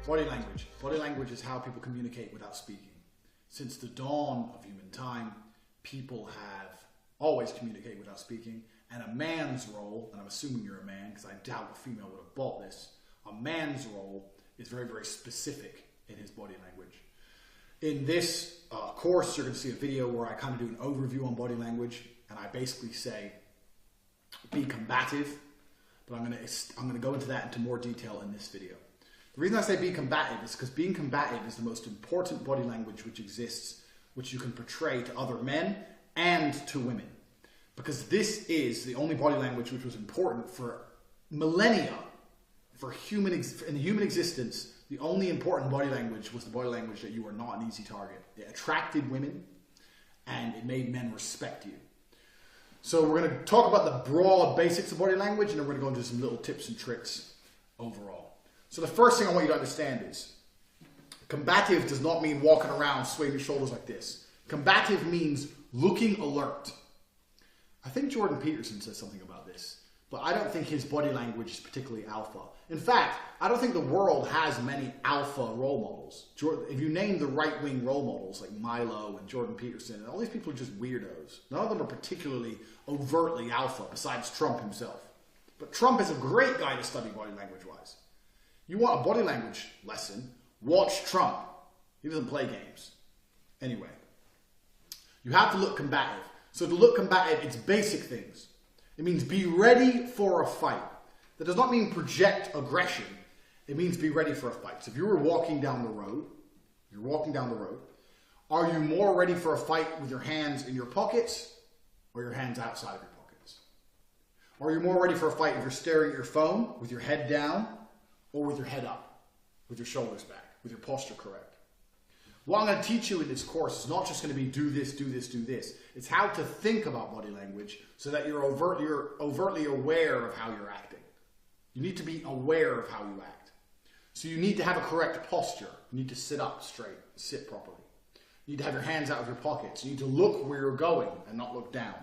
Body language. Body language is how people communicate without speaking. Since the dawn of human time, people have always communicated without speaking, and a man's role, and I'm assuming you're a man because I doubt a female would have bought this, a man's role is very, very specific in his body language. In this course, you're going to see a video where I kind of do an overview on body language, and I basically say, be combative, but I'm going to go into that into more detail in this video. The reason I say be combative is because being combative is the most important body language which exists, which you can portray to other men and to women. Because this is the only body language which was important for millennia, in the human existence. The only important body language was the body language that you were not an easy target. It attracted women and it made men respect you. So we're going to talk about the broad basics of body language, and then we're going to go into some little tips and tricks overall. So the first thing I want you to understand is combative does not mean walking around swaying your shoulders like this. Combative means looking alert. I think Jordan Peterson says something about this, but I don't think his body language is particularly alpha. In fact, I don't think the world has many alpha role models. If you name the right-wing role models like Milo and Jordan Peterson, and all these people are just weirdos. None of them are particularly overtly alpha, besides Trump himself. But Trump is a great guy to study body language-wise. You want a body language lesson, watch Trump. He doesn't play games. Anyway, you have to look combative. So to look combative, it's basic things. It means be ready for a fight. That does not mean project aggression. It means be ready for a fight. So if you were walking down the road, are you more ready for a fight with your hands in your pockets or your hands outside of your pockets? Are you more ready for a fight if you're staring at your phone with your head down or with your head up, with your shoulders back, with your posture correct? What I'm going to teach you in this course is not just going to be do this, do this, do this. It's how to think about body language so that you're overtly aware of how you're acting. You need to be aware of how you act. So you need to have a correct posture. You need to sit up straight, sit properly. You need to have your hands out of your pockets. You need to look where you're going and not look down.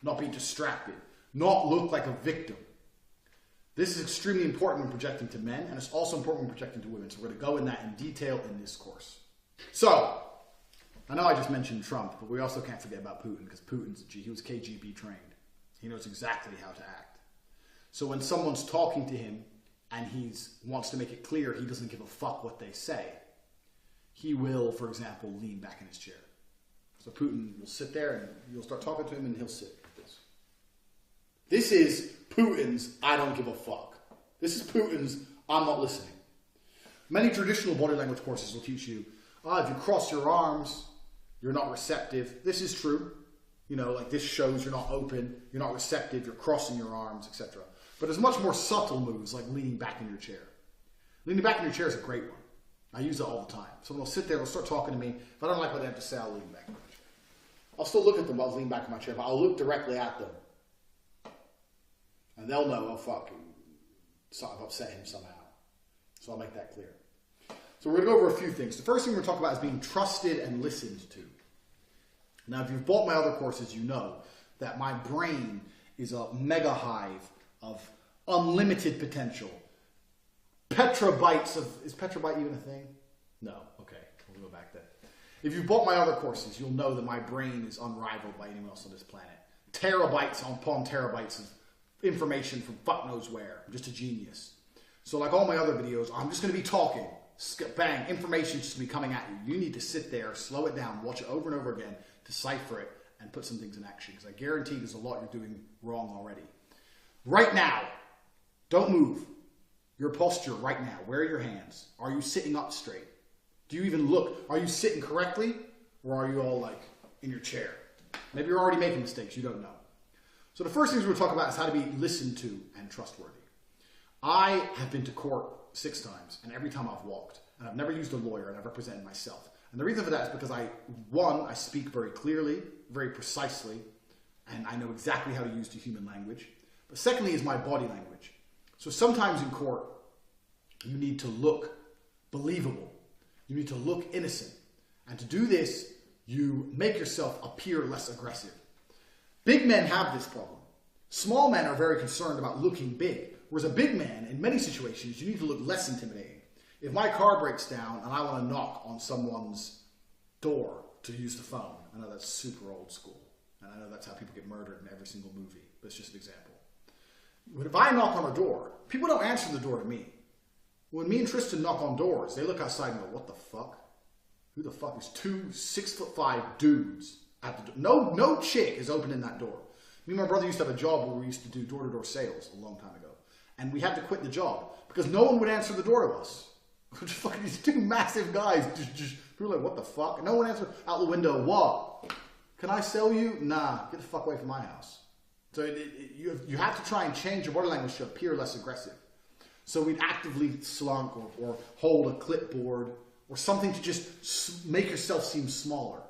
Not be distracted. Not look like a victim. This is extremely important when projecting to men, and it's also important when projecting to women. So we're going to go in that in detail in this course. So, I know I just mentioned Trump, but we also can't forget about Putin, because he was KGB trained. He knows exactly how to act. So when someone's talking to him and he wants to make it clear he doesn't give a fuck what they say, he will, for example, lean back in his chair. So Putin will sit there and you'll start talking to him and he'll sit like this. This is Putin's I don't give a fuck. This is Putin's I'm not listening. Many traditional body language courses will teach you, if you cross your arms, you're not receptive. This is true. You know, like this shows you're not open, you're not receptive, you're crossing your arms, etc. But there's much more subtle moves like leaning back in your chair. Leaning back in your chair is a great one. I use it all the time. Someone will sit there, they'll start talking to me. If I don't like what they have to say, I'll lean back in my chair. I'll still look at them while I lean back in my chair, but I'll look directly at them. And they'll know, oh fuck, I've upset him somehow. So I'll make that clear. So we're going to go over a few things. The first thing we're going to talk about is being trusted and listened to. Now, if you've bought my other courses, you know that my brain is a mega hive of unlimited potential. Petabytes of... Is petabyte even a thing? No. Okay. We'll go back there. If you've bought my other courses, you'll know that my brain is unrivaled by anyone else on this planet. Terabytes upon terabytes of information from fuck knows where. I'm just a genius. So like all my other videos, I'm just going to be talking. Bang, information's just going to be coming at you. You need to sit there, slow it down, watch it over and over again, decipher it, and put some things in action. Because I guarantee there's a lot you're doing wrong already. Right now, don't move. Your posture right now. Where are your hands? Are you sitting up straight? Do you even look? Are you sitting correctly? Or are you all like in your chair? Maybe you're already making mistakes. You don't know. So the first things we're going to talk about is how to be listened to and trustworthy. I have been to court 6 times, and every time I've walked. And I've never used a lawyer, and I've represented myself. And the reason for that is because I speak very clearly, very precisely, and I know exactly how to use the human language. But secondly is my body language. So sometimes in court, you need to look believable. You need to look innocent. And to do this, you make yourself appear less aggressive. Big men have this problem. Small men are very concerned about looking big. Whereas a big man, in many situations, you need to look less intimidating. If my car breaks down and I want to knock on someone's door to use the phone, I know that's super old school, and I know that's how people get murdered in every single movie, but it's just an example. But if I knock on a door, people don't answer the door to me. When me and Tristan knock on doors, they look outside and go, what the fuck? Who the fuck is 2 6'5" dudes at the door? No chick is opening that door. Me and my brother used to have a job where we used to do door-to-door sales a long time ago. And we had to quit the job because no one would answer the door to us. Just fucking these 2 massive guys. We were like, what the fuck? And no one answered out the window. What? Can I sell you? Nah, get the fuck away from my house. So you have to try and change your body language to appear less aggressive. So we'd actively slunk or hold a clipboard or something to just make yourself seem smaller.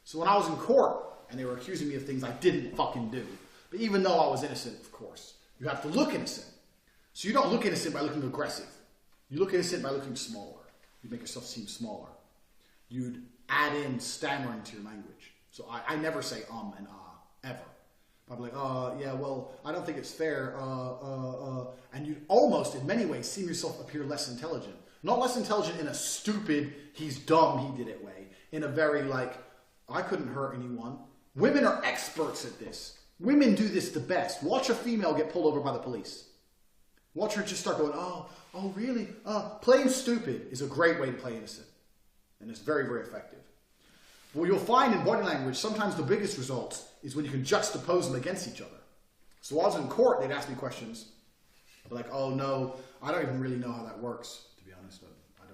So when I was in court and they were accusing me of things I didn't fucking do, but even though I was innocent, of course, you have to look innocent. So you don't look innocent by looking aggressive. You look innocent by looking smaller. You make yourself seem smaller. You'd add in stammering to your language. So I never say and ever. I'd be like, yeah, well, I don't think it's fair. And you'd almost, in many ways, see yourself appear less intelligent. Not less intelligent in a stupid, he's dumb, he did it way. In a very like, I couldn't hurt anyone. Women are experts at this. Women do this the best. Watch a female get pulled over by the police. Watch her just start going, oh, really? Playing stupid is a great way to play innocent. And it's very, very effective. What you'll find in body language, sometimes the biggest results is when you can juxtapose them against each other. So while I was in court, they'd ask me questions. I'd be like, oh no, I don't even really know how that works, to be honest. I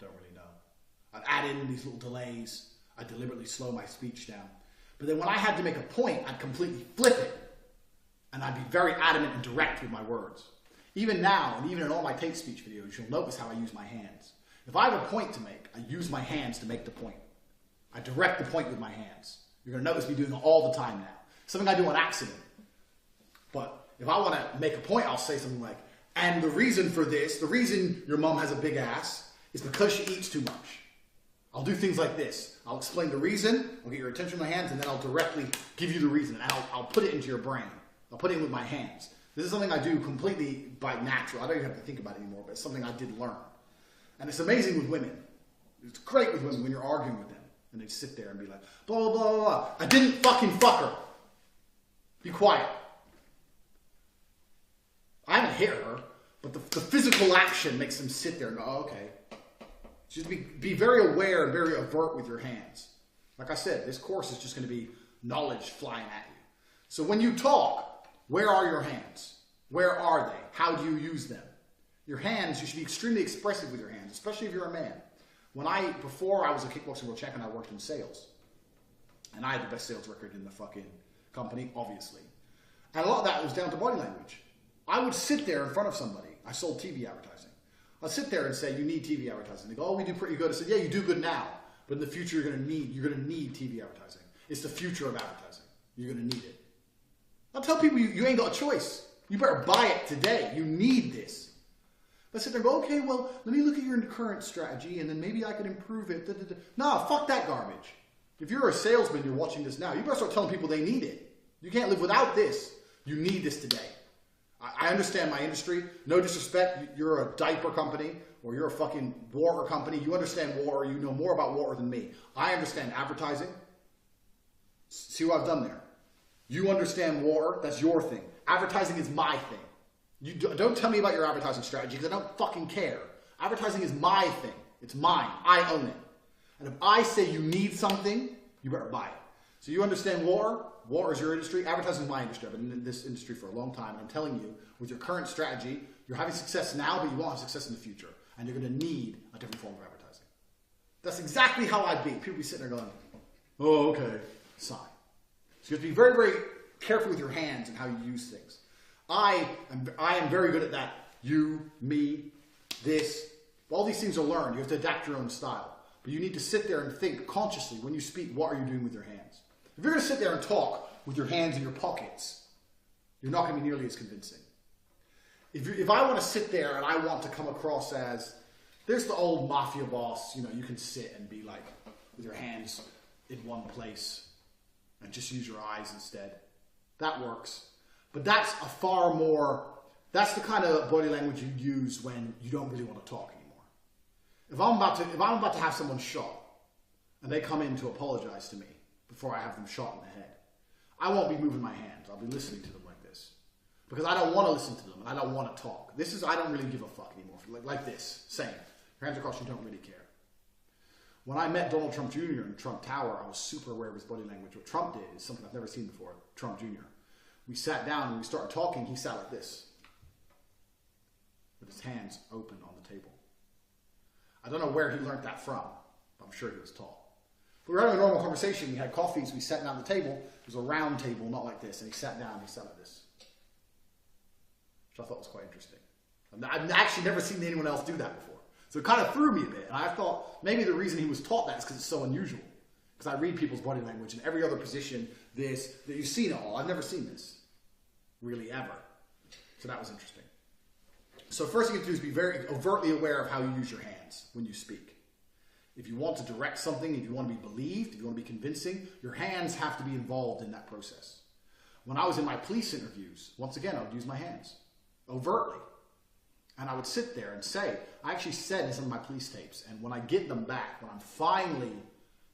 don't really know. I'd add in these little delays. I'd deliberately slow my speech down. But then when I had to make a point, I'd completely flip it. And I'd be very adamant and direct with my words. Even now, and even in all my Tate speech videos, you'll notice how I use my hands. If I have a point to make, I use my hands to make the point. I direct the point with my hands. You're going to notice me doing it all the time now. Something I do on accident. But if I want to make a point, I'll say something like, and the reason for this, the reason your mom has a big ass, is because she eats too much. I'll do things like this. I'll explain the reason, I'll get your attention with my hands, and then I'll directly give you the reason. And I'll put it into your brain. I'll put it in with my hands. This is something I do completely by natural. I don't even have to think about it anymore, but it's something I did learn. And it's amazing with women. It's great with women when you're arguing with them. And they sit there and be like, blah, blah, blah, blah, blah. I didn't fucking fuck her. Be quiet. I haven't hit her, but the physical action makes them sit there and go, oh, okay. Just be very aware and very avert with your hands. Like I said, this course is just going to be knowledge flying at you. So when you talk, where are your hands? Where are they? How do you use them? Your hands, you should be extremely expressive with your hands, especially if you're a man. Before I was a kickboxing world champion, I worked in sales. And I had the best sales record in the fucking company, obviously. And a lot of that was down to body language. I would sit there in front of somebody. I sold TV advertising. I'd sit there and say, you need TV advertising. They go, oh, we do pretty good. I said, yeah, you do good now. But in the future, you're going to need TV advertising. It's the future of advertising. You're going to need it. I'll tell people you ain't got a choice. You better buy it today. You need this. I sit there and go, okay, well, let me look at your current strategy and then maybe I can improve it. No, fuck that garbage. If you're a salesman, you're watching this now, you better start telling people they need it. You can't live without this. You need this today. I understand my industry. No disrespect. You're a diaper company or you're a fucking water company. You understand water. You know more about water than me. I understand advertising. See what I've done there? You understand water. That's your thing. Advertising is my thing. You don't tell me about your advertising strategy because I don't fucking care. Advertising is my thing. It's mine. I own it. And if I say you need something, you better buy it. So you understand water. Water is your industry. Advertising is my industry. I've been in this industry for a long time. And I'm telling you, with your current strategy, you're having success now, but you won't have success in the future. And you're going to need a different form of advertising. That's exactly how I'd be. People be sitting there going, oh, okay. Sigh. So you have to be very, very careful with your hands and how you use things. I am very good at that. You, me, this. All these things are learned. You have to adapt your own style. But you need to sit there and think consciously when you speak, what are you doing with your hands? If you're going to sit there and talk with your hands in your pockets, you're not going to be nearly as convincing. If I want to sit there and I want to come across as, there's the old mafia boss, you can sit and be like, with your hands in one place and just use your eyes instead. That works. But that's that's the kind of body language you use when you don't really want to talk anymore. If I'm about to have someone shot, and they come in to apologize to me before I have them shot in the head, I won't be moving my hands. I'll be listening to them like this. Because I don't want to listen to them, and I don't want to talk. I don't really give a fuck anymore. Like this, same. Your hands across, you don't really care. When I met Donald Trump Jr. in Trump Tower, I was super aware of his body language. What Trump did is something I've never seen before, Trump Jr. We sat down and we started talking, he sat like this, with his hands open on the table. I don't know where he learned that from, but I'm sure he was taught. We were having a normal conversation, we had coffees, we sat down at the table. It was a round table, not like this, and he sat down, he sat like this. Which I thought was quite interesting. I've actually never seen anyone else do that before. So it kind of threw me a bit, and I thought maybe the reason he was taught that is because it's so unusual. Because I read people's body language in every other position, that you've seen it all. I've never seen this, really, ever. So that was interesting. So first thing you have to do is be very overtly aware of how you use your hands when you speak. If you want to direct something, if you want to be believed, if you want to be convincing, your hands have to be involved in that process. When I was in my police interviews, once again, I would use my hands, overtly. And I would sit there and say, I actually said in some of my police tapes, and when I get them back, when I'm finally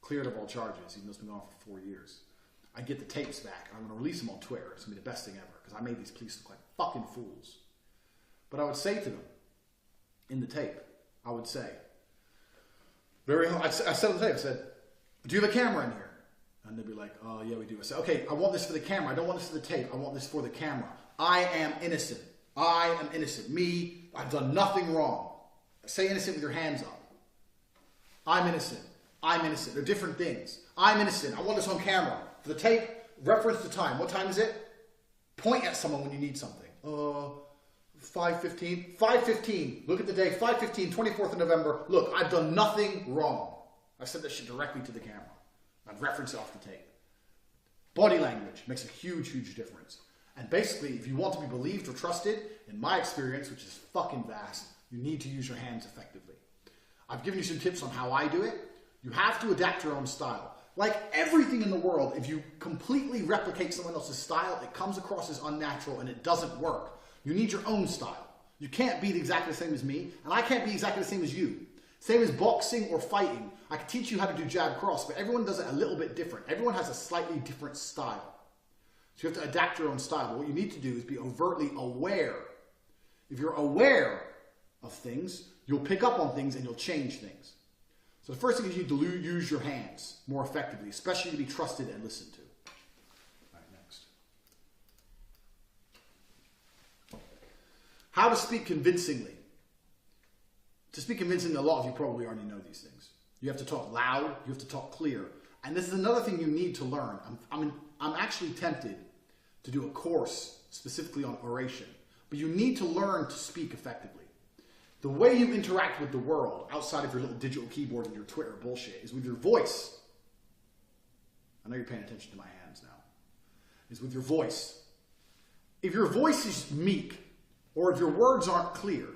cleared of all charges, even though it's been on for 4 years, I get the tapes back, and I'm going to release them on Twitter. It's going to be the best thing ever, because I made these police look like fucking fools. But I would say to them, in the tape, I would say, I said on the tape, I said, do you have a camera in here? And they'd be like, oh, yeah, we do. I said, okay, I want this for the camera. I don't want this for the tape. I want this for the camera. I am innocent. I am innocent. Me, I've done nothing wrong. Say innocent with your hands up. I'm innocent. I'm innocent. They're different things. I'm innocent. I want this on camera. For the tape, reference the time. What time is it? Point at someone when you need something. 5:15. 5:15. Look at the day. 5:15, 24th of November. Look, I've done nothing wrong. I said that shit directly to the camera. I'd reference it off the tape. Body language makes a huge, huge difference. And basically, if you want to be believed or trusted, in my experience, which is fucking vast, you need to use your hands effectively. I've given you some tips on how I do it. You have to adapt your own style. Like everything in the world, if you completely replicate someone else's style, it comes across as unnatural and it doesn't work. You need your own style. You can't be exactly the same as me, and I can't be exactly the same as you. Same as boxing or fighting. I can teach you how to do jab cross, but everyone does it a little bit different. Everyone has a slightly different style. So you have to adapt your own style. But what you need to do is be overtly aware. If you're aware of things, you'll pick up on things and you'll change things. So the first thing is you need to use your hands more effectively, especially to be trusted and listened to. All right, next. How to speak convincingly. To speak convincingly, a lot of you probably already know these things. You have to talk loud, you have to talk clear. And this is another thing you need to learn. I'm actually tempted to do a course specifically on oration, but you need to learn to speak effectively. The way you interact with the world outside of your little digital keyboard and your Twitter bullshit is with your voice. I know you're paying attention to my hands now. Is with your voice. If your voice is meek, or if your words aren't clear,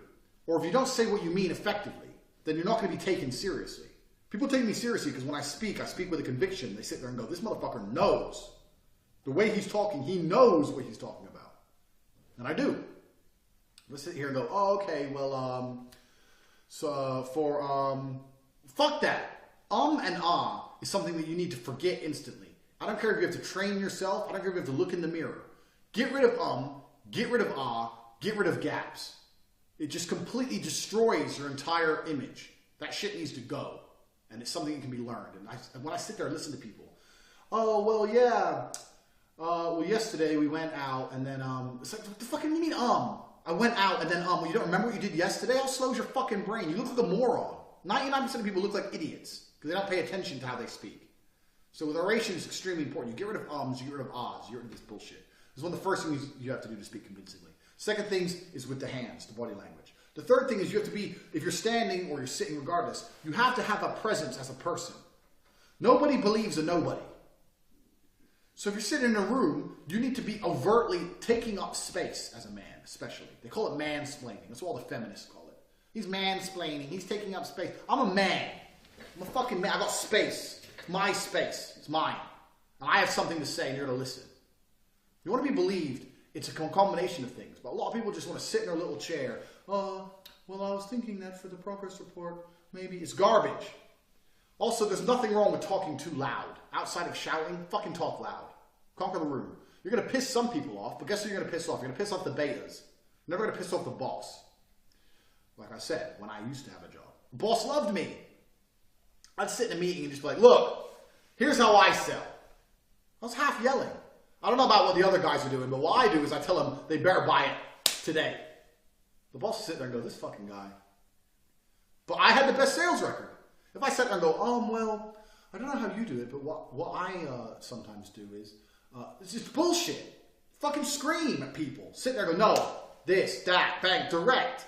or if you don't say what you mean effectively, then you're not going to be taken seriously. People take me seriously because when I speak with a conviction. They sit there and go, this motherfucker knows. The way he's talking, he knows what he's talking about. And I do. I sit here and go, oh, okay, well, fuck that. And ah is something that you need to forget instantly. I don't care if you have to train yourself. I don't care if you have to look in the mirror. Get rid of get rid of ah, get rid of gaps. It just completely destroys your entire image. That shit needs to go. And it's something that can be learned. And when I sit there and listen to people, oh, well, yeah. Well, yesterday we went out and then, it's like, what the fuck do you mean, I went out and then, well, you don't remember what you did yesterday? How slow is your fucking brain? You look like a moron. 99% of people look like idiots because they don't pay attention to how they speak. So with oration, it's extremely important. You get rid of ums, you get rid of ahs, you get rid of this bullshit. This is one of the first things you have to do to speak convincingly. Second thing is with the hands, the body language. The third thing is you have to be, if you're standing or you're sitting regardless, you have to have a presence as a person. Nobody believes a nobody. So if you're sitting in a room, you need to be overtly taking up space as a man, especially. They call it mansplaining. That's what all the feminists call it. He's mansplaining. He's taking up space. I'm a man. I'm a fucking man. I got space. It's my space. It's mine. And I have something to say and you're to listen. If you want to be believed, it's a combination of things. But a lot of people just want to sit in their little chair. Well, I was thinking that for the progress report, maybe. It's garbage. Also, there's nothing wrong with talking too loud. Outside of shouting, fucking talk loud. Conquer the room. You're going to piss some people off, but guess who you're going to piss off? You're going to piss off the betas. You're never going to piss off the boss. Like I said, when I used to have a job, the boss loved me. I'd sit in a meeting and just be like, look, here's how I sell. I was half yelling. I don't know about what the other guys are doing, but what I do is I tell them they better buy it today. The boss will sit there and go, this fucking guy. But I had the best sales record. If I sat there and go, well, I don't know how you do it, but what I sometimes do is, it's just bullshit. Fucking scream at people. Sit there and go, no, this, that, bang, direct.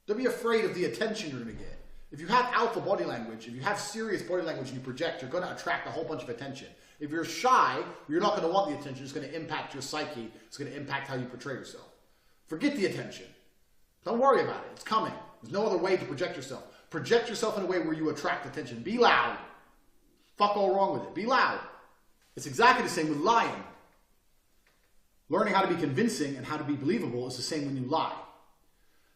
Don't be afraid of the attention you're going to get. If you have alpha body language, if you have serious body language and you project, you're going to attract a whole bunch of attention. If you're shy, you're not going to want the attention. It's going to impact your psyche. It's going to impact how you portray yourself. Forget the attention. Don't worry about it. It's coming. There's no other way to project yourself. Project yourself in a way where you attract attention. Be loud. Fuck all wrong with it. Be loud. It's exactly the same with lying. Learning how to be convincing and how to be believable is the same when you lie.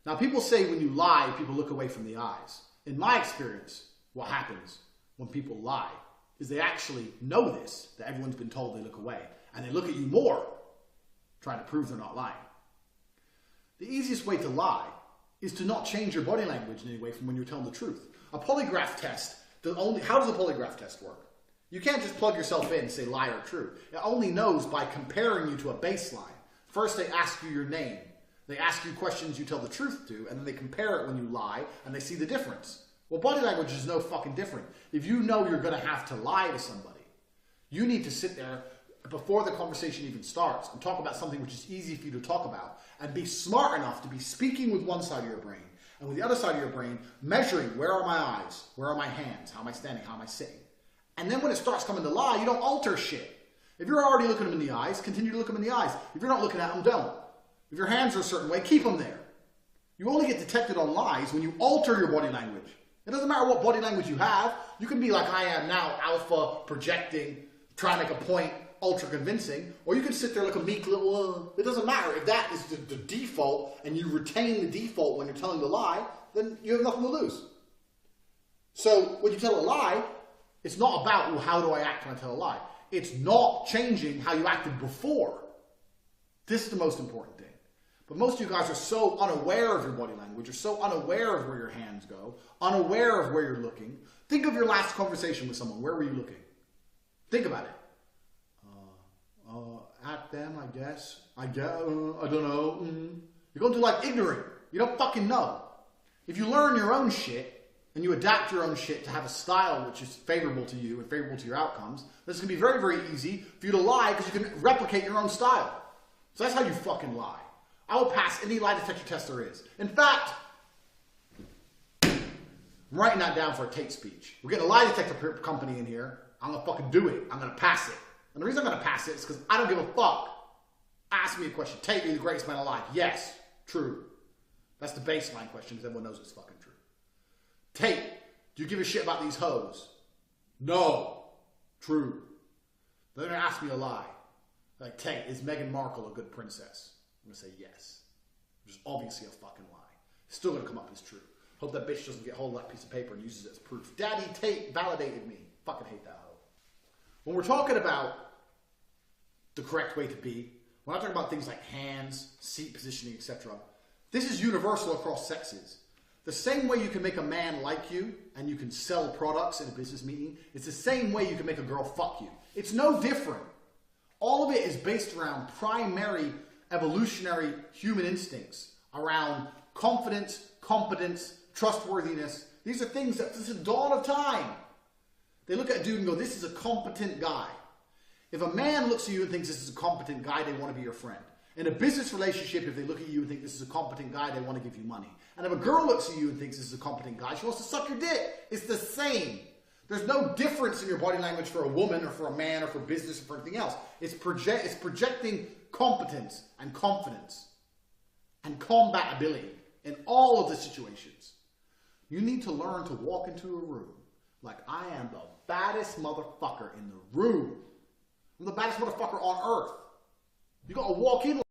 Now, people say when you lie, people look away from the eyes. In my experience, what happens when people lie is they actually know this, that everyone's been told they look away, and they look at you more, trying to prove they're not lying. The easiest way to lie is to not change your body language in any way from when you're telling the truth. A polygraph test, how does a polygraph test work? You can't just plug yourself in and say lie or true. It only knows by comparing you to a baseline. First, they ask you your name. They ask you questions you tell the truth to, and then they compare it when you lie, and they see the difference. Well, body language is no fucking different. If you know you're going to have to lie to somebody, you need to sit there before the conversation even starts and talk about something which is easy for you to talk about, and be smart enough to be speaking with one side of your brain, and with the other side of your brain, measuring where are my eyes, where are my hands, how am I standing, how am I sitting. And then when it starts coming to lie, you don't alter shit. If you're already looking them in the eyes, continue to look them in the eyes. If you're not looking at them, don't. If your hands are a certain way, keep them there. You only get detected on lies when you alter your body language. It doesn't matter what body language you have. You can be like I am now, alpha, projecting, trying to make a point, ultra convincing. Or you can sit there like a meek little, it doesn't matter. If that is the default and you retain the default when you're telling the lie, then you have nothing to lose. So when you tell a lie, it's not about, well, how do I act when I tell a lie? It's not changing how you acted before. This is the most important thing. But most of you guys are so unaware of your body language, you're so unaware of where your hands go, unaware of where you're looking. Think of your last conversation with someone. Where were you looking? Think about it. At them, I guess. I don't know. You're going to like ignorant. You don't fucking know. If you learn your own shit and you adapt your own shit to have a style which is favorable to you and favorable to your outcomes, then it's going to be very, very easy for you to lie because you can replicate your own style. So that's how you fucking lie. I will pass any lie detector test there is. In fact, I'm writing that down for a Tate speech. We're getting a lie detector company in here. I'm going to fucking do it. I'm going to pass it. And the reason I'm going to pass it is because I don't give a fuck. Ask me a question. Tate, are you the greatest man alive? Yes. True. That's the baseline question because everyone knows it's fucking true. Tate, do you give a shit about these hoes? No. True. They're going to ask me a lie. Like, Tate, is Meghan Markle a good princess? I'm going to say yes. Which is obviously a fucking lie. It's still going to come up as true. Hope that bitch doesn't get hold of that piece of paper and uses it as proof. Daddy Tate validated me. Fucking hate that hoe. When we're talking about the correct way to be, we're not talking about things like hands, seat positioning, etc. This is universal across sexes. The same way you can make a man like you and you can sell products in a business meeting, it's the same way you can make a girl fuck you. It's no different. All of it is based around primary evolutionary human instincts around confidence, competence, trustworthiness. These are things that, this is the dawn of time. They look at a dude and go, this is a competent guy. If a man looks at you and thinks this is a competent guy, they want to be your friend. In a business relationship, if they look at you and think this is a competent guy, they want to give you money. And if a girl looks at you and thinks this is a competent guy, she wants to suck your dick. It's the same. There's no difference in your body language for a woman or for a man or for business or for anything else. It's projecting competence and confidence and combatability in all of the situations. You need to learn to walk into a room like I am the baddest motherfucker in the room. I'm the baddest motherfucker on earth. You gotta walk in